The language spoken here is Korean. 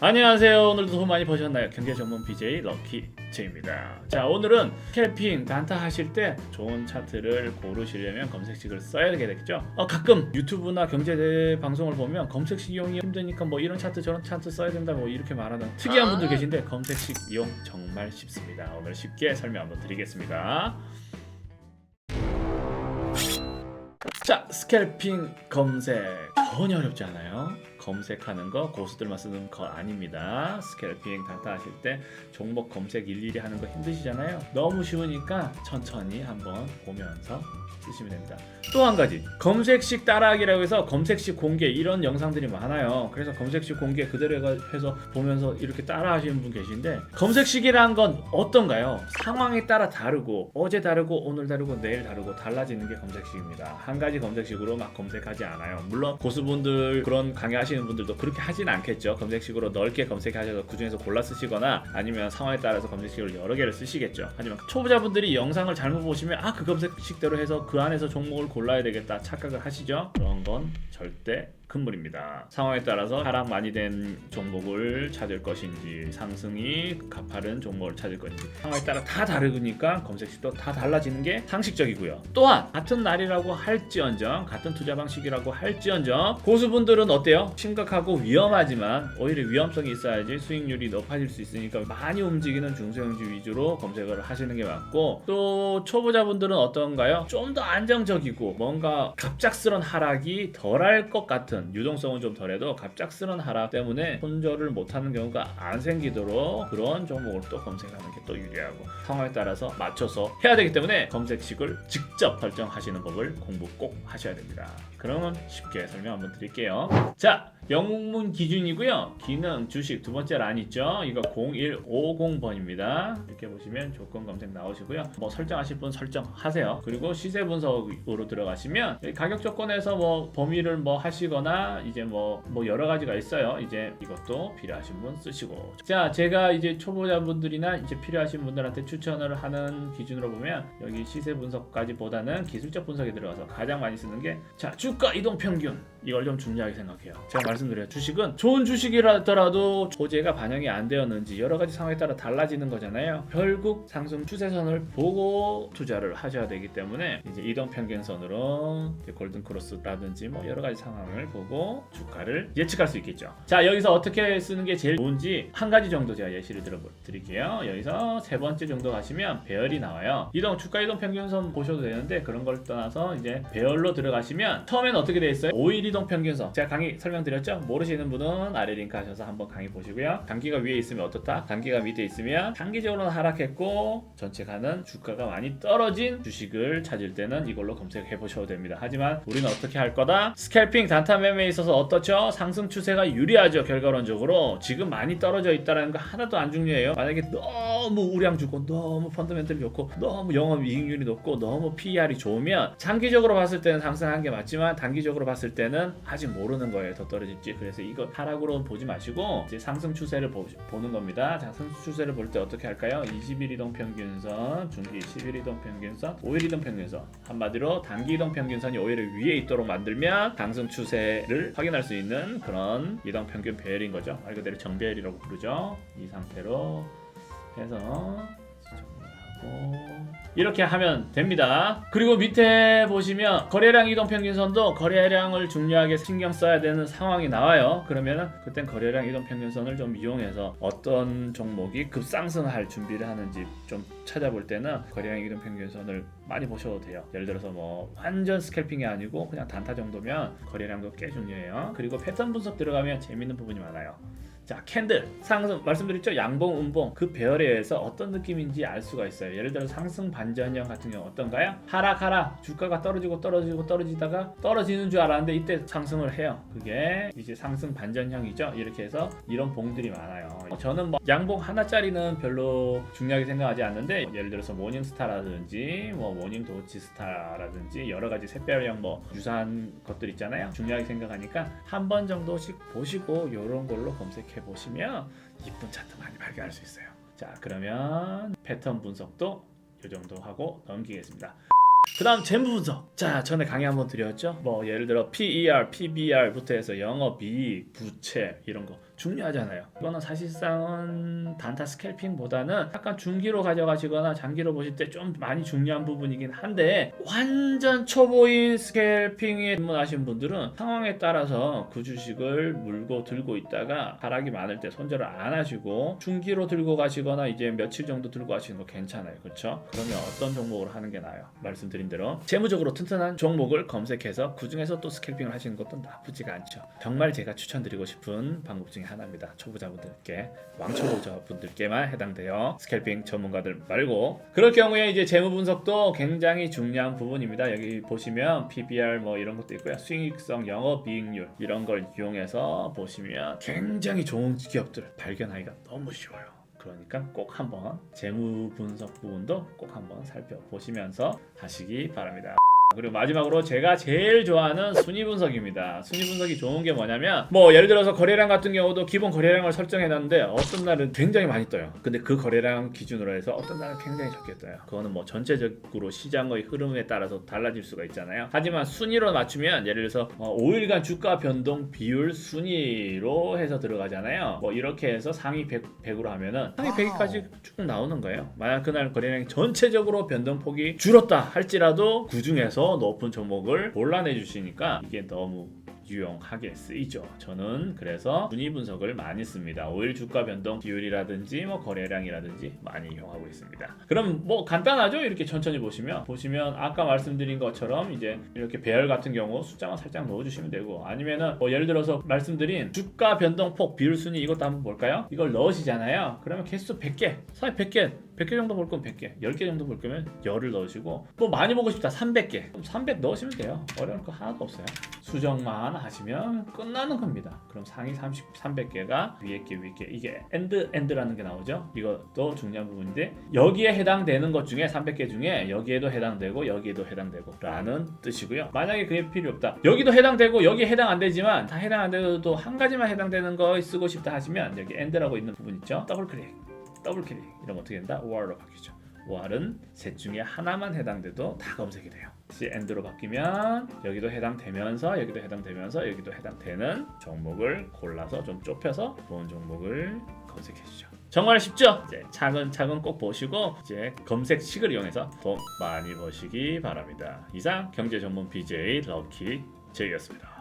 안녕하세요. 오늘도 돈 많이 버셨나요? 경제 전문 BJ 럭키제입니다. 자, 오늘은 스캘핑 단타 하실 때 좋은 차트를 고르시려면 검색식을 써야 되겠죠. 가끔 유튜브나 경제 방송을 보면 검색식 이용이 힘드니까 뭐 이런 차트 저런 차트 써야 된다 뭐 이렇게 말하는 특이한 분들 계신데 검색식 이용 정말 쉽습니다. 오늘 쉽게 설명 한번 드리겠습니다. 자, 스캘핑 검색 전혀 어렵지 않아요. 검색하는 거 고수들만 쓰는 거 아닙니다. 스캘핑 단타 하실 때 종목 검색 일일이 하는 거 힘드시잖아요. 너무 쉬우니까 천천히 한번 보면서 쓰시면 됩니다. 또 한 가지, 검색식 따라하기라고 해서 검색식 공개 이런 영상들이 많아요. 그래서 검색식 공개 그대로 해서 보면서 이렇게 따라 하시는 분 계신데, 검색식이란 건 어떤가요? 상황에 따라 다르고, 어제 다르고 오늘 다르고 내일 다르고 달라지는 게 검색식입니다. 한 가지 검색식으로 막 검색하지 않아요. 물론 고수분들, 그런 강의하시는 분들도 그렇게 하진 않겠죠. 검색식으로 넓게 검색하셔서 그 중에서 골라 쓰시거나 아니면 상황에 따라서 검색식을 여러 개를 쓰시겠죠. 하지만 초보자분들이 영상을 잘못 보시면 그 검색식대로 해서 그 안에서 종목을 골라야 되겠다 착각을 하시죠. 그런 건 절대 금물입니다. 상황에 따라서 하락 많이 된 종목을 찾을 것인지 상승이 가파른 종목을 찾을 것인지 상황에 따라 다 다르니까 검색식도 다 달라지는 게 상식적이고요. 또한 같은 날이라고 할지언정, 같은 투자 방식이라고 할지언정, 고수분들은 어때요? 심각하고 위험하지만 오히려 위험성이 있어야지 수익률이 높아질 수 있으니까 많이 움직이는 중소형주 위주로 검색을 하시는 게 맞고, 또 초보자분들은 어떤가요? 좀 더 안정적이고 뭔가 갑작스런 하락이 덜할 것 같은, 유동성은 좀 덜해도 갑작스런 하락 때문에 손절을 못하는 경우가 안 생기도록 그런 종목을 또 검색하는 게 또 유리하고, 상황에 따라서 맞춰서 해야 되기 때문에 검색식을 직접 설정하시는 법을 공부 꼭 하셔야 됩니다. 그러면 쉽게 설명 한번 드릴게요. 자, 영문 기준이고요. 기능 주식 두 번째 란 있죠. 이거 0150번입니다. 이렇게 보시면 조건 검색 나오시고요. 뭐 설정하실 분 설정하세요. 그리고 시세 분석으로 들어가시면 가격 조건에서 뭐 범위를 뭐 하시거나 이제 뭐 여러 가지가 있어요. 이제 이것도 필요하신 분 쓰시고. 자, 제가 이제 초보자분들이나 이제 필요하신 분들한테 추천을 하는 기준으로 보면 여기 시세 분석까지보다는 기술적 분석에 들어가서 가장 많이 쓰는 게, 자, 주가 이동 평균, 이걸 좀 중요하게 생각해요. 제가 말씀드려요. 주식은 좋은 주식이라더라도 호재가 반영이 안 되었는지 여러 가지 상황에 따라 달라지는 거잖아요. 결국 상승 추세선을 보고 투자를 하셔야 되기 때문에 이제 이동 평균선으로 골든 크로스라든지 뭐 여러 가지 상황을 보고 주가를 예측할 수 있겠죠. 자, 여기서 어떻게 쓰는 게 제일 좋은지 한 가지 정도 제가 예시를 들어드릴게요. 여기서 세 번째 정도 가시면 배열이 나와요. 주가 이동 평균선 보셔도 되는데, 그런 걸 떠나서 이제 배열로 들어가시면 처음에는 어떻게 돼 있어요? 5일 이동 평균선, 제가 강의 설명드렸죠? 모르시는 분은 아래 링크 하셔서 한번 강의 보시고요. 단기가 위에 있으면 어떻다? 단기가 밑에 있으면 단기적으로는 하락했고 전체가는 주가가 많이 떨어진 주식을 찾을 때는 이걸로 검색해 보셔도 됩니다. 하지만 우리는 어떻게 할 거다? 스캘핑 단타 매매에 있어서 어떻죠? 상승 추세가 유리하죠. 결과론적으로 지금 많이 떨어져 있다는 거 하나도 안 중요해요. 만약에 너무 우량 좋고 너무 펀더멘털이 좋고 너무 영업 이익률이 높고 너무 PER이 좋으면 장기적으로 봤을 때는 상승한 게 맞지만 단기적으로 봤을 때는 아직 모르는 거예요. 더 떨어질지. 그래서 이거 하락으로 보지 마시고 이제 상승 추세를 보는 겁니다. 상승 추세를 볼 때 어떻게 할까요? 20일 이동 평균선, 중기 10일 이동 평균선, 5일 이동 평균선, 한마디로 단기 이동 평균선이 오히려 위에 있도록 만들면 상승 추세를 확인할 수 있는 그런 이동 평균 배열인 거죠. 말 그대로 정배열이라고 부르죠. 이 상태로 해서 정리하고 이렇게 하면 됩니다. 그리고 밑에 보시면 거래량 이동 평균선도 거래량을 중요하게 신경 써야 되는 상황이 나와요. 그러면은 그땐 거래량 이동 평균선을 좀 이용해서 어떤 종목이 급상승할 준비를 하는지 좀 찾아볼 때는 거래량 이동 평균선을 많이 보셔도 돼요. 예를 들어서 뭐 완전 스캘핑이 아니고 그냥 단타 정도면 거래량도 꽤 중요해요. 그리고 패턴 분석 들어가면 재밌는 부분이 많아요. 자, 캔들 상승 말씀드렸죠. 양봉, 음봉 그 배열에 의해서 어떤 느낌인지 알 수가 있어요. 예를 들어 상승 반전형 같은 경우 어떤가요? 하락 주가가 떨어지다가 떨어지는 줄 알았는데 이때 상승을 해요. 그게 이제 상승 반전형이죠. 이렇게 해서 이런 봉들이 많아요. 저는 뭐 양봉 하나짜리는 별로 중요하게 생각하지 않는데, 예를 들어서 모닝스타라든지 뭐 모닝 도치스타라든지 여러 가지 샛별형 뭐 유사한 것들 있잖아요. 중요하게 생각하니까 한 번 정도씩 보시고 이런 걸로 검색해 보시면 이쁜 차트 많이 발견할 수 있어요. 자, 그러면 패턴 분석도 이 정도 하고 넘기겠습니다. 그 다음 재무 분석. 자, 전에 강의 한번 드렸죠. 뭐 예를 들어 PER, PBR부터 해서 영업이익, 부채 이런 거 중요하잖아요. 이거는 사실상은 단타 스캘핑보다는 약간 중기로 가져가시거나 장기로 보실 때 좀 많이 중요한 부분이긴 한데, 완전 초보인 스캘핑에 입문하신 분들은 상황에 따라서 그 주식을 물고 들고 있다가 하락이 많을 때 손절을 안 하시고 중기로 들고 가시거나 이제 며칠 정도 들고 가시는 거 괜찮아요. 그렇죠? 그러면 어떤 종목을 하는 게 나아요? 말씀드린 대로 재무적으로 튼튼한 종목을 검색해서 그 중에서 또 스캘핑을 하시는 것도 나쁘지가 않죠. 정말 제가 추천드리고 싶은 방법 중에 하나입니다. 초보자분들께, 왕초보자분들께만 해당돼요. 스캘핑 전문가들 말고. 그럴 경우에 이제 재무 분석도 굉장히 중요한 부분입니다. 여기 보시면 PBR 뭐 이런 것도 있고요. 수익성, 영업이익률 이런 걸 이용해서 보시면 굉장히 좋은 기업들 발견하기가 너무 쉬워요. 그러니까 꼭 한번 재무 분석 부분도 꼭 한번 살펴보시면서 하시기 바랍니다. 그리고 마지막으로 제가 제일 좋아하는 순위 분석입니다. 순위 분석이 좋은 게 뭐냐면, 뭐 예를 들어서 거래량 같은 경우도 기본 거래량을 설정해 놨는데 어떤 날은 굉장히 많이 떠요. 근데 그 거래량 기준으로 해서 어떤 날은 굉장히 적게 떠요. 그거는 뭐 전체적으로 시장의 흐름에 따라서 달라질 수가 있잖아요. 하지만 순위로 맞추면, 예를 들어서 5일간 주가 변동 비율 순위로 해서 들어가잖아요. 뭐 이렇게 해서 상위 100으로 하면은 상위 100위까지 쭉 나오는 거예요. 만약 그날 거래량이 전체적으로 변동폭이 줄었다 할지라도 그 중에서 높은 종목을 골라내 주시니까 이게 너무 유용하게 쓰이죠. 저는 그래서 순위 분석을 많이 씁니다. 5일 주가 변동 비율이라든지 뭐 거래량이라든지 많이 이용하고 있습니다. 그럼 뭐 간단하죠? 이렇게 천천히 보시면 아까 말씀드린 것처럼 이제 이렇게 배열 같은 경우 숫자만 살짝 넣어주시면 되고, 아니면은 뭐 예를 들어서 말씀드린 주가 변동폭 비율 순위 이것도 한번 볼까요? 이걸 넣으시잖아요. 그러면 개수 100개, 사이 100개 정도 볼 거면 100개, 10개 정도 볼 거면 10을 넣으시고, 뭐 많이 보고 싶다 300개, 그럼 300 넣으시면 돼요. 어려울 거 하나도 없어요. 수정만 하시면 끝나는 겁니다. 그럼 상위 300개가 위에 게 이게 엔드라는 게 나오죠. 이것도 중요한 부분인데, 여기에 해당되는 것 중에 300개 중에 여기에도 해당되고 여기에도 해당되고 라는 뜻이고요. 만약에 그게 필요 없다, 여기도 해당되고 여기에 해당 안 되지만 다 해당 안 돼도 한 가지만 해당되는 거 쓰고 싶다 하시면 여기 엔드라고 있는 부분 있죠. 더블 클릭 이런 거 어떻게 된다? OR로 바뀌죠. OR은 셋 중에 하나만 해당돼도 다 검색이 돼요. 엔드로 바뀌면 여기도 해당되면서 여기도 해당되면서 여기도 해당되는 종목을 골라서 좀 좁혀서 좋은 종목을 검색해 주죠. 정말 쉽죠? 이제 차근차근 꼭 보시고 이제 검색식을 이용해서 돈 많이 버시기 바랍니다. 이상 경제 전문 BJ 럭키 제이였습니다.